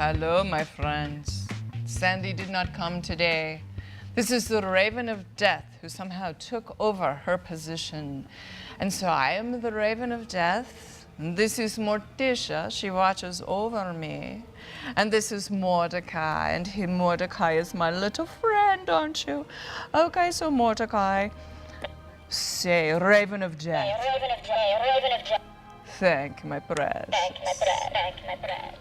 Hello, my friends. Sandy did not come today. This is the Raven of Death who somehow took over her position. And so I am the Raven of Death. And this is Morticia. She watches over me. And this is Mordecai. And Mordecai is my little friend, aren't you? Okay, so Mordecai, say Raven of Death. Say Raven of Death. Raven of Death. Thank my precious. Thank my bread. Thank my bread.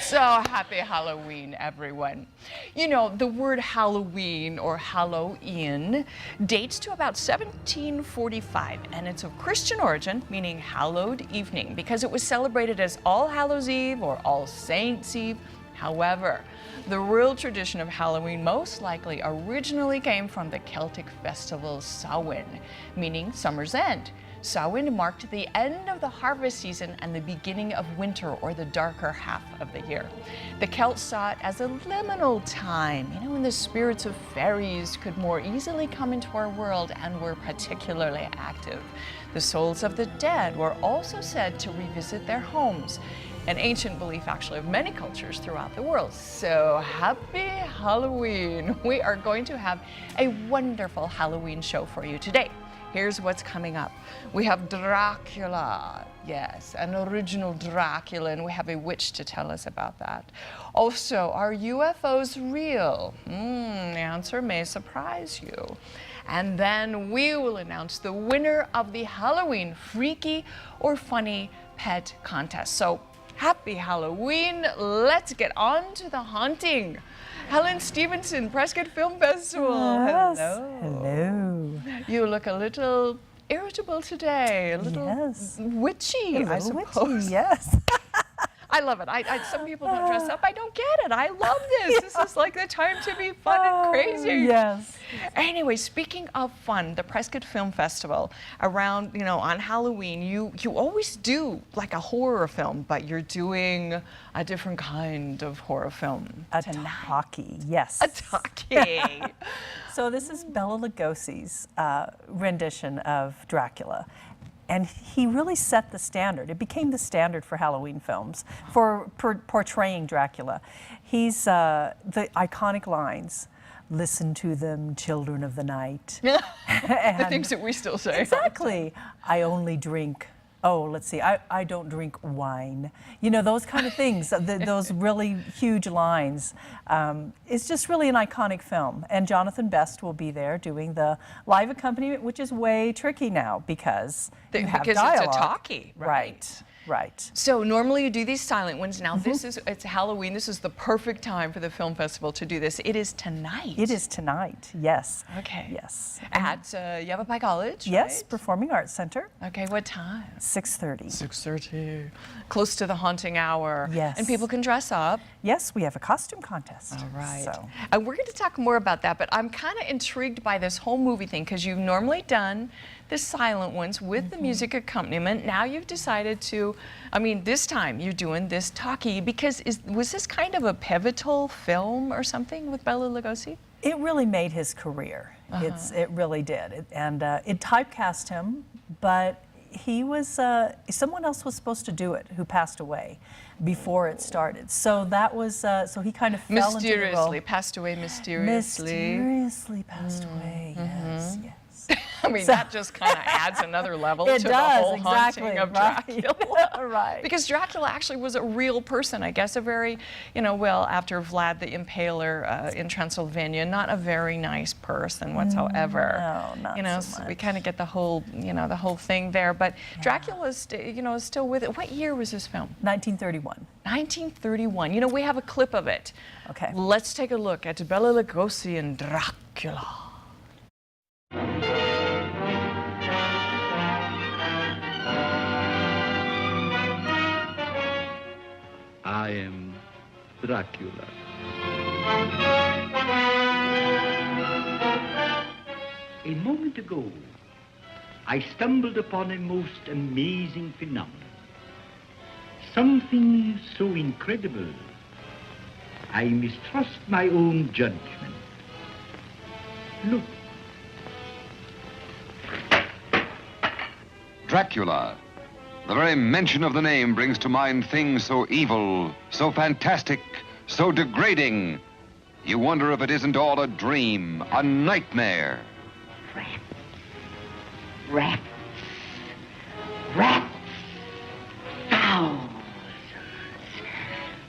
So happy Halloween, everyone. You know, the word Halloween or Halloween dates to about 1745, and it's of Christian origin, meaning hallowed evening, because it was celebrated as All Hallows Eve or All Saints Eve. However, the real tradition of Halloween most likely originally came from the Celtic festival Samhain, meaning summer's end. Samhain marked the end of the harvest season and the beginning of winter, or the darker half of the year. The Celts saw it as a liminal time, when the spirits of fairies could more easily come into our world and were particularly active. The souls of the dead were also said to revisit their homes, an ancient belief actually of many cultures throughout the world. So happy Halloween! We are going to have a wonderful Halloween show for you today. Here's what's coming up. We have Dracula, yes, an original Dracula, and we have a witch to tell us about that. Also, are UFOs real? The answer may surprise you. And then we will announce the winner of the Halloween Freaky or Funny Pet Contest. So, happy Halloween. Let's get on to the haunting. Helen Stevenson, Prescott Film Festival. Yes. Hello. Hello. You look a little irritable today, a little witchy, I suppose. Witchy, yes. I love it. Some people don't dress up. I don't get it. I love this. Yeah. This is like the time to be fun and crazy. Yes. Anyway, speaking of fun, the Prescott Film Festival, around, on Halloween, you always do like a horror film, but you're doing a different kind of horror film tonight. Talkie, yes. A talkie. So this is Bela Lugosi's rendition of Dracula. And he really set the standard. It became the standard for Halloween films, for portraying Dracula. He's the iconic lines, "Listen to them, children of the night." The things that we still say. Exactly. "I only drink," I don't drink wine. Those kind of things, those really huge lines. It's just really an iconic film. And Jonathan Best will be there doing the live accompaniment, which is way tricky now because you have dialogue. It's a talkie, right? Right. So normally you do these silent ones. Now it's Halloween. This is the perfect time for the film festival to do this. It is tonight. It is tonight, yes. Okay. Yes. At Yavapai College, Yes, right? Performing Arts Center. Okay, what time? 6:30. 6:30. Close to the haunting hour. Yes. And people can dress up. Yes, we have a costume contest. All right. So. And we're going to talk more about that, but I'm kind of intrigued by this whole movie thing because you've normally done the silent ones with the music accompaniment. Now you've decided to, this time you're doing this talkie because was this kind of a pivotal film or something with Bela Lugosi? It really made his career. It really did. It typecast him, but he was, someone else was supposed to do it who passed away before it started. So that was, so he kind of fell into the role. Passed away mysteriously. Mysteriously passed away, yes, yes. That just kind of adds another level to the whole haunting of Dracula. Right. Because Dracula actually was a real person, I guess, a very, after Vlad the Impaler in Transylvania, not a very nice person whatsoever. No, not so much. We kind of get the whole, the whole thing there. But Dracula is, is still with it. What year was this film? 1931. 1931. We have a clip of it. Okay. Let's take a look at Bela Lugosi and Dracula. I am Dracula. A moment ago, I stumbled upon a most amazing phenomenon. Something so incredible, I mistrust my own judgment. Look. Dracula, The very mention of the name brings to mind things so evil, so fantastic, so degrading. You wonder if it isn't all a dream, a nightmare. Rats. Rats. Rats. Thousands.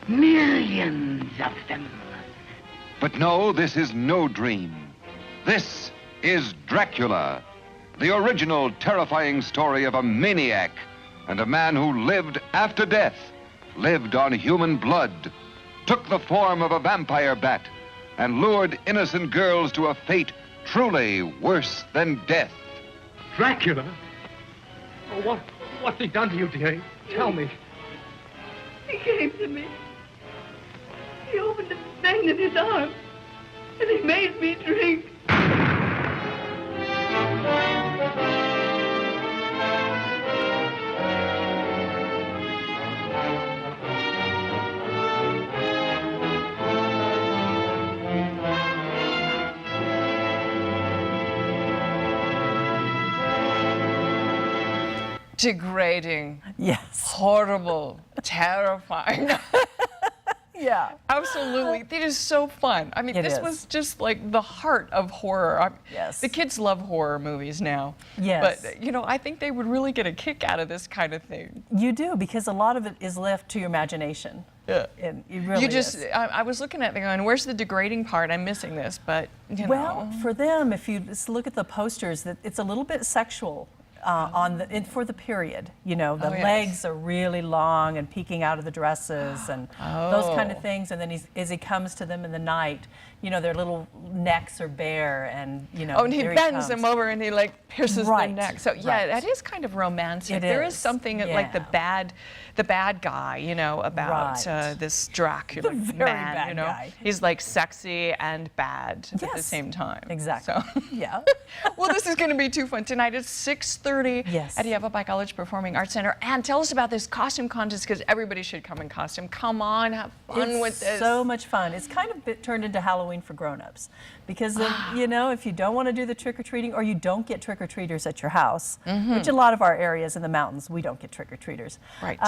Millions of them. But no, this is no dream. This is Dracula, the original terrifying story of a maniac and a man who lived after death, lived on human blood, took the form of a vampire bat, and lured innocent girls to a fate truly worse than death. Dracula? Oh, what's he done to you, dearie? Tell me. He came to me. He opened a vein in his arm, and he made me drink. Degrading. Yes. Horrible. Terrifying. Yeah. Absolutely. It is so fun. I mean, It this is. was just like the heart of horror. Yes. The kids love horror movies now. Yes. But, you know, I think they would really get a kick out of this kind of thing. You do, because a lot of it is left to your imagination. Yeah. And it really You just, is. I was looking at it going, where's the degrading part? I'm missing this, but, you Well, know. for them, if you just look at the posters, that it's a little bit sexual for the period. You know, the Oh, yes. legs are really long and peeking out of the dresses and those kind of Oh. things. And then as he comes to them in the night, you know, their little necks are bare, and you know. Oh, and he there bends comes. them over and he like pierces Right, their neck. So yeah, right. that is kind of romantic. It There is is, something like the bad guy, you know, about Right. this Dracula The very man. bad You know, guy. he's like sexy and bad at the Yes, same time. Exactly. So. Yeah. Well, this is going to be too fun tonight. It's 6:30 Yes. at Yavapai College Performing Arts Center. And tell us about this costume contest, because everybody should come in costume. Come on, have fun It's with this. so much fun. It's kind of turned into Halloween for grown-ups, because you know, if you don't want to do the trick-or-treating, or you don't get trick-or-treaters at your house, which a lot of our areas in the mountains, we don't get trick-or-treaters. Right.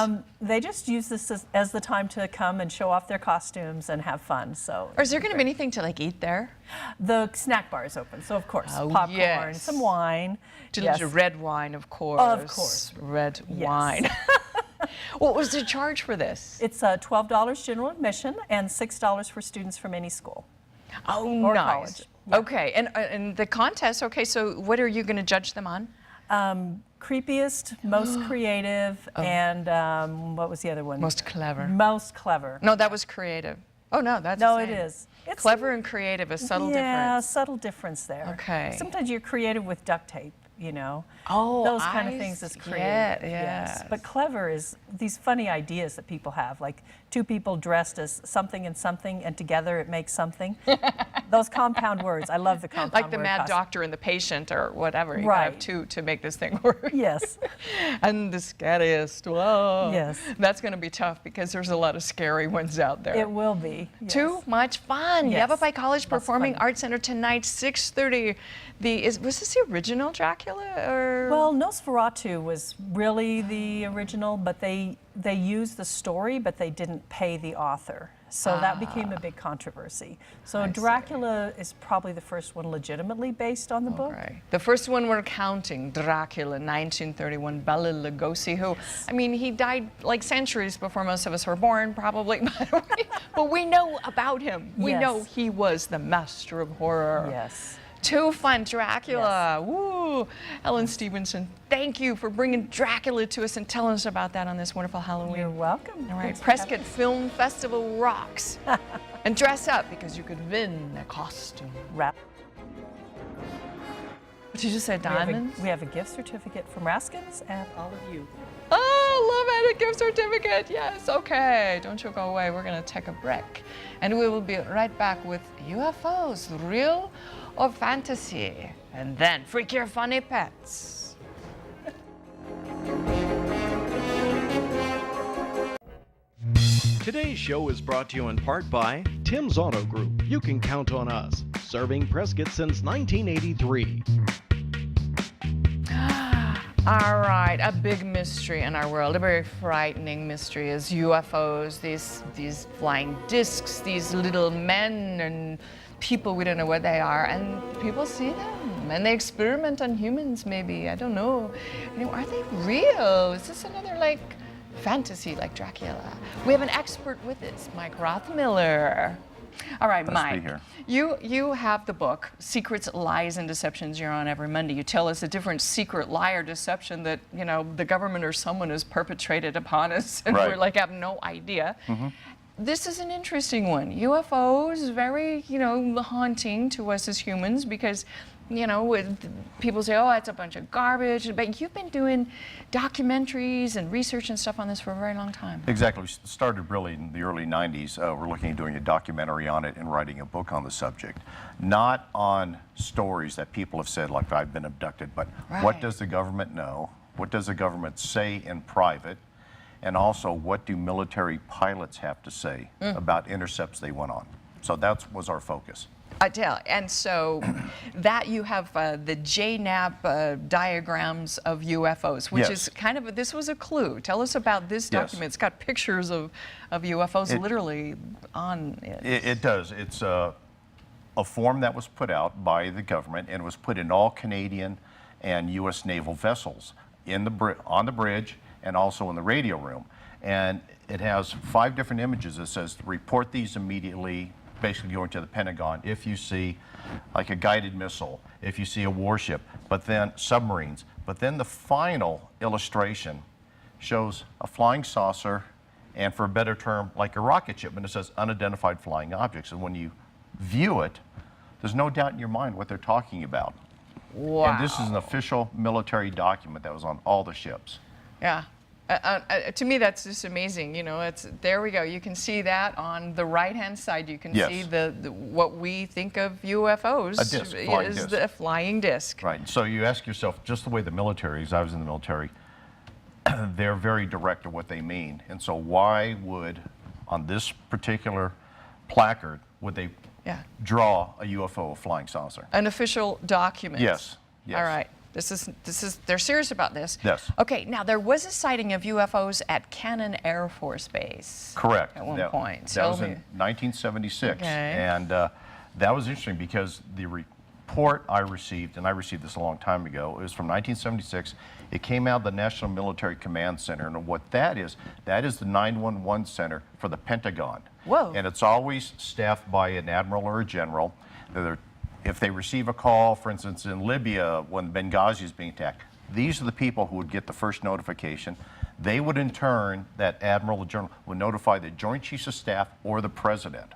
They just use this as the time to come and show off their costumes and have fun. So. Or is there going to be anything to like eat there? The snack bar is open, so of course, Oh, popcorn, yes. some wine. Delicious red wine, of course. Of course. Red Yes. wine. What was the charge for this? It's $12 general admission and $6 for students from any school. Oh, or nice. college. Yeah. Okay, and the contest, okay, so what are you going to judge them on? Creepiest, most creative, and what was the other one? Most clever. Most clever. No, that was creative. Oh, no, that's No, the it same. is. It's Clever and creative, a subtle yeah, difference. subtle difference there. Okay. Sometimes you're creative with duct tape, you know. Oh, those kind of I things is see. creative. Yeah, Yes. yes. But clever is these funny ideas that people have, like two people dressed as something and something, and together it makes something. Those compound words. I love the compound Like the word mad costume. doctor and the patient or whatever. You Right. have two to make this thing work. Yes. And the scariest. Whoa. Yes. That's going to be tough because there's a lot of scary ones out there. It will be. Yes. Too much fun. Yes. Yavapai College Lots of Performing fun. Arts Center tonight, 6:30. Was this the original Dracula or? Well, Nosferatu was really the original, but they used the story, but they didn't pay the author. So that became a big controversy. So Dracula is probably the first one legitimately based on the book. Right. The first one we're counting, Dracula, 1931, Bela Lugosi, who, I mean, he died like centuries before most of us were born, probably, but we know about him. We Yes. know he was the master of horror. Yes. Too fun, Dracula. Woo! Ellen Stevenson, thank you for bringing Dracula to us and telling us about that on this wonderful Halloween. You're welcome. All right, Thanks for Prescott having us. Film Festival rocks. And dress up because you could win a costume. Ra- What did you say, diamonds? We have a gift certificate from Raskins and all of you. Oh, love it, a gift certificate. Yes, okay. Don't you go away. We're going to take a break. And we will be right back with UFOs, real or fantasy? And then freak your funny pets. Today's show is brought to you in part by Tim's Auto Group. You can count on us, serving Prescott since 1983. All right, a big mystery in our world, a very frightening mystery is UFOs, these flying discs, these little men and people, we don't know what they are, and people see them, and they experiment on humans maybe, I don't know. You know, are they real? Is this another like fantasy like Dracula? We have an expert with us, Mike Rothmiller. All right, Nice to be Mike, here. you have the book, Secrets, Lies, and Deceptions. You're on every Monday. You tell us a different secret lie or deception that, you know, the government or someone has perpetrated upon us, and Right. we're like, have no idea. This is an interesting one. UFOs, very, you know, haunting to us as humans because, you know, people say, oh, it's a bunch of garbage. But you've been doing documentaries and research and stuff on this for a very long time. Exactly. We started really in the early 90s. We're looking at doing a documentary on it and writing a book on the subject. Not on stories that people have said, like I've been abducted, but Right. what does the government know? What does the government say in private? And also, what do military pilots have to say about intercepts they went on? So that was our focus. I tell, and so that you have the JNAP diagrams of UFOs, which Yes. is kind of, this was a clue. Tell us about this Yes. document. It's got pictures of UFOs literally on it. It does. It's a form that was put out by the government, and it was put in all Canadian and U.S. naval vessels on the bridge and also in the radio room. And it has 5 different images. It says, report these immediately, basically going to the Pentagon, if you see like a guided missile, if you see a warship, but then submarines. But then the final illustration shows a flying saucer, and for a better term, like a rocket ship, and it says unidentified flying objects. And when you view it, there's no doubt in your mind what they're talking about. Wow. And this is an official military document that was on all the ships. Yeah. To me, that's just amazing. You know, there we go. You can see that on the right-hand side. You can Yes. see the what we think of UFOs A disc, flying is disc. the flying disc. Right. So you ask yourself, just the way the military is, I was in the military, they're very direct to what they mean. And so why would, on this particular placard, would they Yeah. draw a UFO, a flying saucer? An official document. Yes. Yes. All right. This is they're serious about this. Yes. Okay, now there was a sighting of UFOs at Cannon Air Force Base. Correct. At one That- point. That Tell was me. in 1976. Okay. And that was interesting because the report I received, and I received this a long time ago, it was from 1976. It came out of the National Military Command Center. And what that is the 911 center for the Pentagon. Whoa. And it's always staffed by an admiral or a general. If they receive a call, for instance, in Libya when Benghazi is being attacked, these are the people who would get the first notification. They would in turn, that admiral or general, would notify the Joint Chiefs of Staff or the president.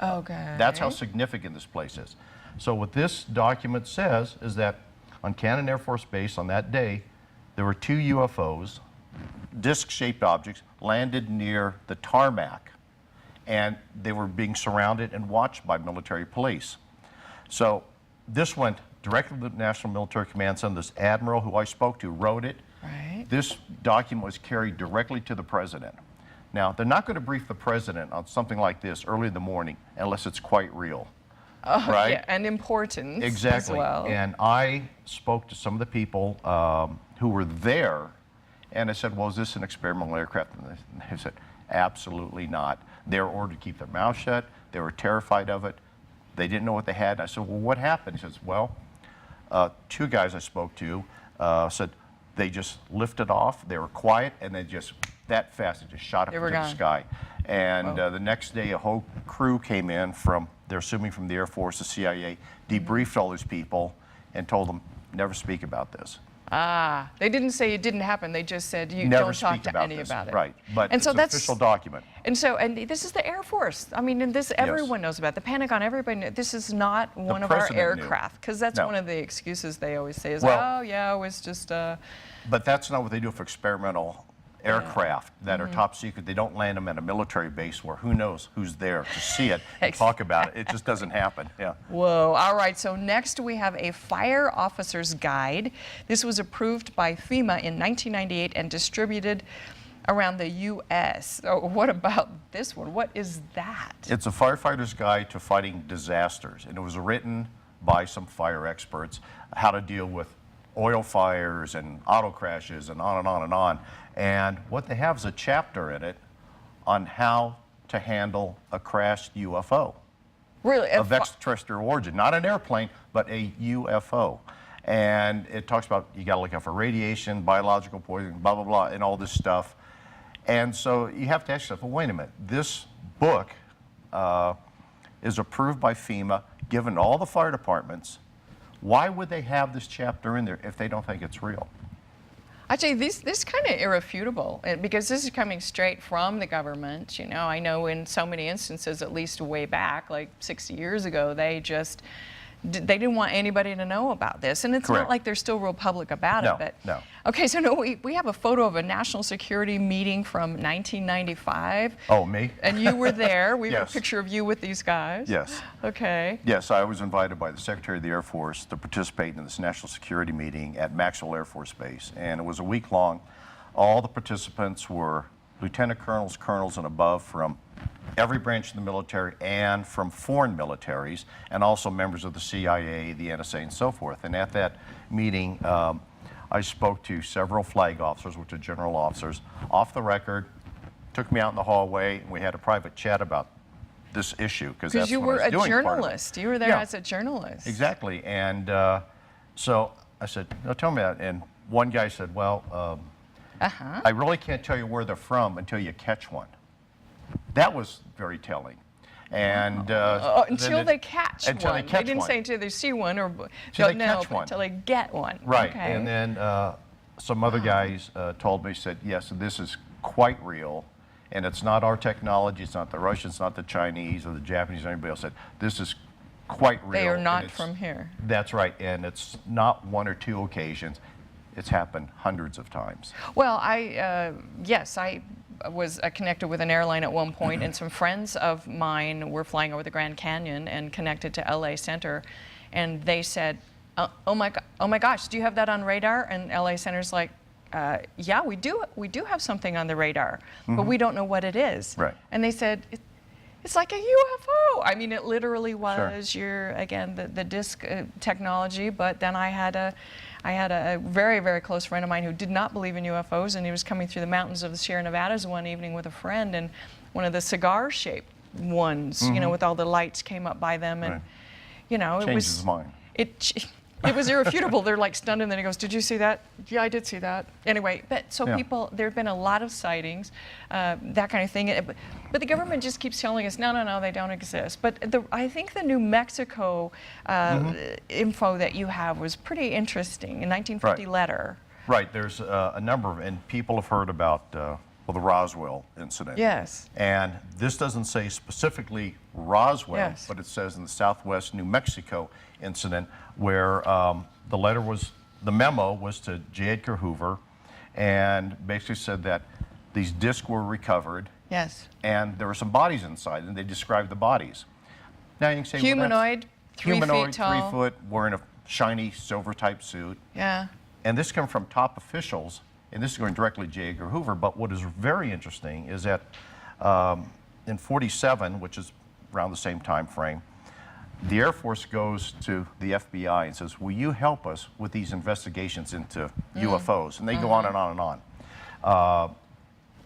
Okay. That's how significant this place is. So what this document says is that on Cannon Air Force Base on that day, there were 2 UFOs, disc-shaped objects, landed near the tarmac, and they were being surrounded and watched by military police. So this went directly to the National Military Command Center. This admiral who I spoke to wrote it. Right. This document was carried directly to the president. Now, they're not going to brief the president on something like this early in the morning unless it's quite real. Oh, right? yeah, and important Exactly. as well. And I spoke to some of the people who were there, and I said, well, is this an experimental aircraft? And they said, absolutely not. They were ordered to keep their mouth shut. They were terrified of it. They didn't know what they had. And I said, well, what happened? He says, well, 2 guys I spoke to said they just lifted off. They were quiet, and they just, that fast, it just shot up They into were the gone. sky. And the next day, a whole crew came in from, they're assuming from the Air Force, the CIA, debriefed all these people and told them, never speak about this. Ah, they didn't say it didn't happen. They just said you Never don't talk speak to about any this. about it. Right, but and it's so an that's official document. And so, and this is the Air Force. I mean, and this everyone knows about. The Pentagon, everybody knows. This is not one of our president knew. aircraft, because that's No. one of the excuses they always say is, Well- oh yeah, it was just. But that's not what they do for experimental aircraft that Mm-hmm. are top secret. They don't land them at a military base where who knows who's there to see it and talk about it. It just doesn't happen. Yeah. Whoa. All right. So next we have a fire officer's guide. This was approved by FEMA in 1998 and distributed around the U.S. So what about this one? What is that? It's a firefighter's guide to fighting disasters, and it was written by some fire experts how to deal with oil fires and auto crashes and on and on and on. And what they have is a chapter in it on how to handle a crashed UFO. Really? Of extraterrestrial origin, not an airplane, but a UFO. And it talks about you got to look out for radiation, biological poison, blah, blah, blah, and all this stuff. And so you have to ask yourself, well, wait a minute, this book is approved by FEMA, given to all the fire departments. Why would they have this chapter in there if they don't think it's real? Actually, this kind of irrefutable because this is coming straight from the government. You know, I know in so many instances, at least way back, like 60 years ago, they they didn't want anybody to know about this. And it's Correct. not like they're still real public about No, it. But no. Okay, so no, we have a photo of a national security meeting from 1995. Oh, me? And you were there. We have Yes. a picture of you with these guys. Yes. Okay. Yes, I was invited by the Secretary of the Air Force to participate in this national security meeting at Maxwell Air Force Base. And it was a week long. All the participants were lieutenant colonels, colonels, and above from every branch of the military and from foreign militaries, and also members of the CIA, the NSA, and so forth. And at that meeting, I spoke to several flag officers, which are general officers, off the record, took me out in the hallway, and we had a private chat about this issue. Because you were a journalist. You were there Yeah. as a journalist. Exactly. And so I said, no, tell me that. And one guy said, well, I really can't tell you where they're from until you catch one. That was very telling. And until they catch until one. They catch didn't one. say until they see one or Until they no, catch but one. until they get one. Right. Okay. And then some other guys told me, said, yes, this is quite real. And it's not our technology. It's not the Russians, not the Chinese or the Japanese or anybody else. Said, this is quite real. They are and not it's- from here. That's right. And it's not one or two occasions. It's happened hundreds of times. Well, yes, I was connected with an airline at one point, and some friends of mine were flying over the Grand Canyon and connected to LA Center, and they said, oh my gosh, do you have that on radar? And LA Center's like, yeah, we do have something on the radar, but we don't know what it is. Right. And they said, it's like a UFO. I mean, it literally was again, the disc technology, but then I had a very, very close friend of mine who did not believe in UFOs, and he was coming through the mountains of the Sierra Nevadas one evening with a friend, and one of the cigar-shaped ones, you know, with all the lights came up by them, and, you know, it Changes was... his mind. It was irrefutable. They're like stunned, and then he goes, "Did you see that?" "Yeah, I did see that." Anyway, but so people, there have been a lot of sightings, that kind of thing. But the government just keeps telling us, no, they don't exist. But I think the New Mexico info that you have was pretty interesting. In 1950 letter. Right. There's a number of, and people have heard about the Roswell incident. Yes. And this doesn't say specifically Roswell, but it says in the Southwest New Mexico incident where the memo was to J. Edgar Hoover, and basically said that these discs were recovered. Yes. And there were some bodies inside, and they described the bodies. Now you can say, humanoid, well, 3 feet tall. 3 foot, wearing a shiny silver type suit. Yeah. And this comes from top officials, and this is going directly to J. Edgar Hoover. But what is very interesting is that in 47, which is around the same time frame, the Air Force goes to the FBI and says, will you help us with these investigations into UFOs? And they go on and on and on.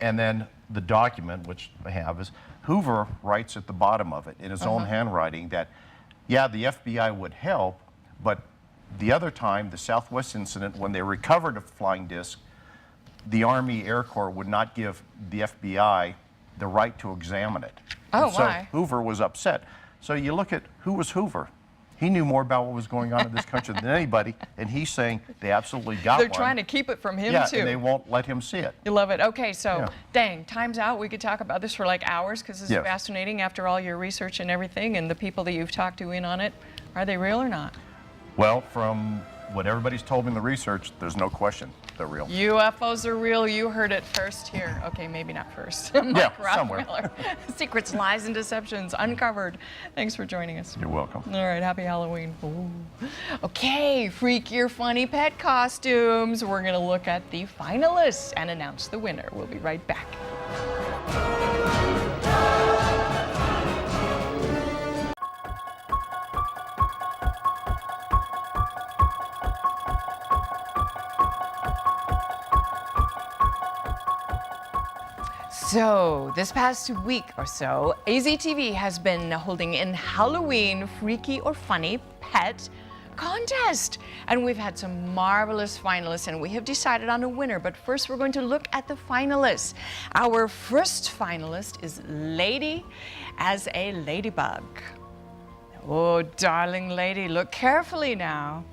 And then the document, which I have, is Hoover writes at the bottom of it in his own handwriting that, yeah, the FBI would help, but the other time, the Southwest incident, when they recovered a flying disc, the Army Air Corps would not give the FBI the right to examine it. Oh, and so why? Hoover was upset. So you look at who was Hoover. He knew more about what was going on in this country than anybody, and he's saying they absolutely got They're one. trying to keep it from him, too. And they won't let him see it. You love it. Okay, so, dang, time's out. We could talk about this for like hours because this is Yes. fascinating after all your research and everything, and the people that you've talked to in on it. Are they real or not? Well, from what everybody's told me in the research, there's no question they're real. UFOs are real. You heard it first here. Okay, maybe not first. Yeah, Mike somewhere. Rothmiller. Secrets, lies, and deceptions uncovered. Thanks for joining us. You're welcome. All right, happy Halloween. Ooh. Okay, freak your funny pet costumes. We're going to look at the finalists and announce the winner. We'll be right back. So, this past week or so, AZTV has been holding an Halloween freaky or funny pet contest. And we've had some marvelous finalists, and we have decided on a winner. But first, we're going to look at the finalists. Our first finalist is Lady as a Ladybug. Oh, darling lady, look carefully now.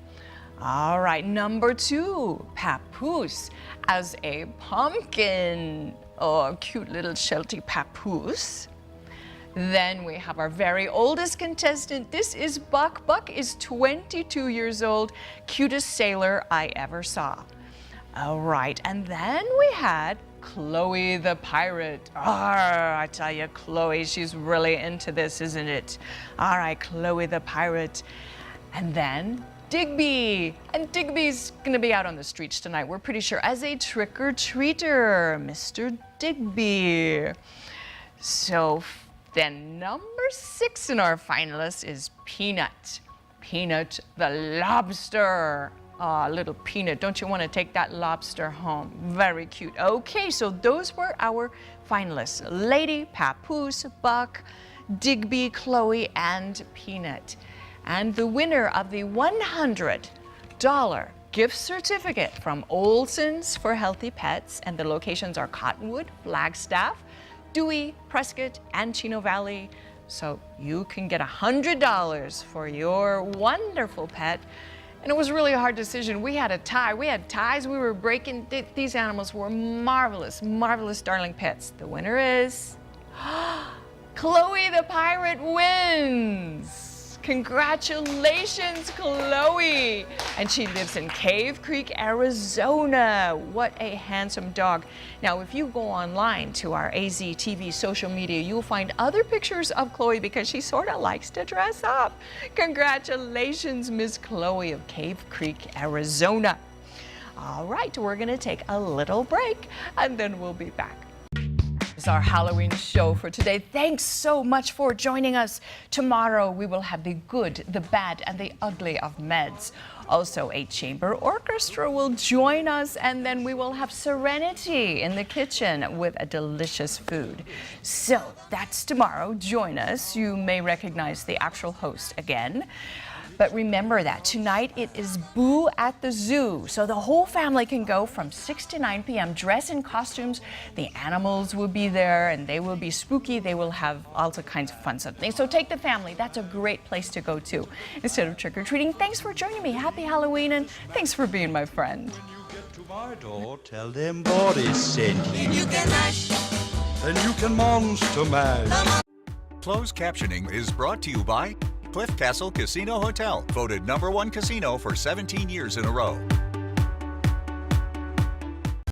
All right, number 2, Papoose as a pumpkin. Oh, cute little shelty Papoose. Then we have our very oldest contestant. This is Buck. Buck is 22 years old, cutest sailor I ever saw. All right, and then we had Chloe the pirate. I tell you, Chloe, she's really into this, isn't it? All right, Chloe the pirate. And then Digby. And Digby's gonna be out on the streets tonight, we're pretty sure, as a trick-or-treater, Mr. Digby. So then number 6 in our finalists is Peanut. Peanut the lobster. Aw, little Peanut, don't you want to take that lobster home? Very cute. Okay, so those were our finalists. Lady, Papoose, Buck, Digby, Chloe, and Peanut. And the winner of the $100 gift certificate from Olson's for Healthy Pets, and the locations are Cottonwood, Flagstaff, Dewey, Prescott, and Chino Valley. So you can get $100 for your wonderful pet. And it was really a hard decision. We had a tie. We had ties we were breaking. These animals were marvelous, marvelous darling pets. The winner is Chloe the pirate wins. Congratulations, Chloe. And she lives in Cave Creek, Arizona. What a handsome dog. Now, if you go online to our AZTV social media, you'll find other pictures of Chloe because she sort of likes to dress up. Congratulations, Miss Chloe of Cave Creek, Arizona. All right, we're gonna take a little break and then we'll be back. It's our Halloween show for today. Thanks so much for joining us. Tomorrow we will have the good, the bad, and the ugly of meds. Also, a chamber orchestra will join us, and then we will have serenity in the kitchen with a delicious food. So that's tomorrow. Join us. You may recognize the actual host again. But remember that tonight it is Boo at the Zoo. So the whole family can go from 6 to 9 p.m. dress in costumes. The animals will be there and they will be spooky. They will have all kinds of fun things. So take the family. That's a great place to go to instead of trick-or-treating. Thanks for joining me. Happy Halloween, and thanks for being my friend. When you get to my door, tell them Boris sent you. Then you can mash. Then you can monster mash. Closed captioning is brought to you by Cliff Castle Casino Hotel, voted #1 casino for 17 years in a row.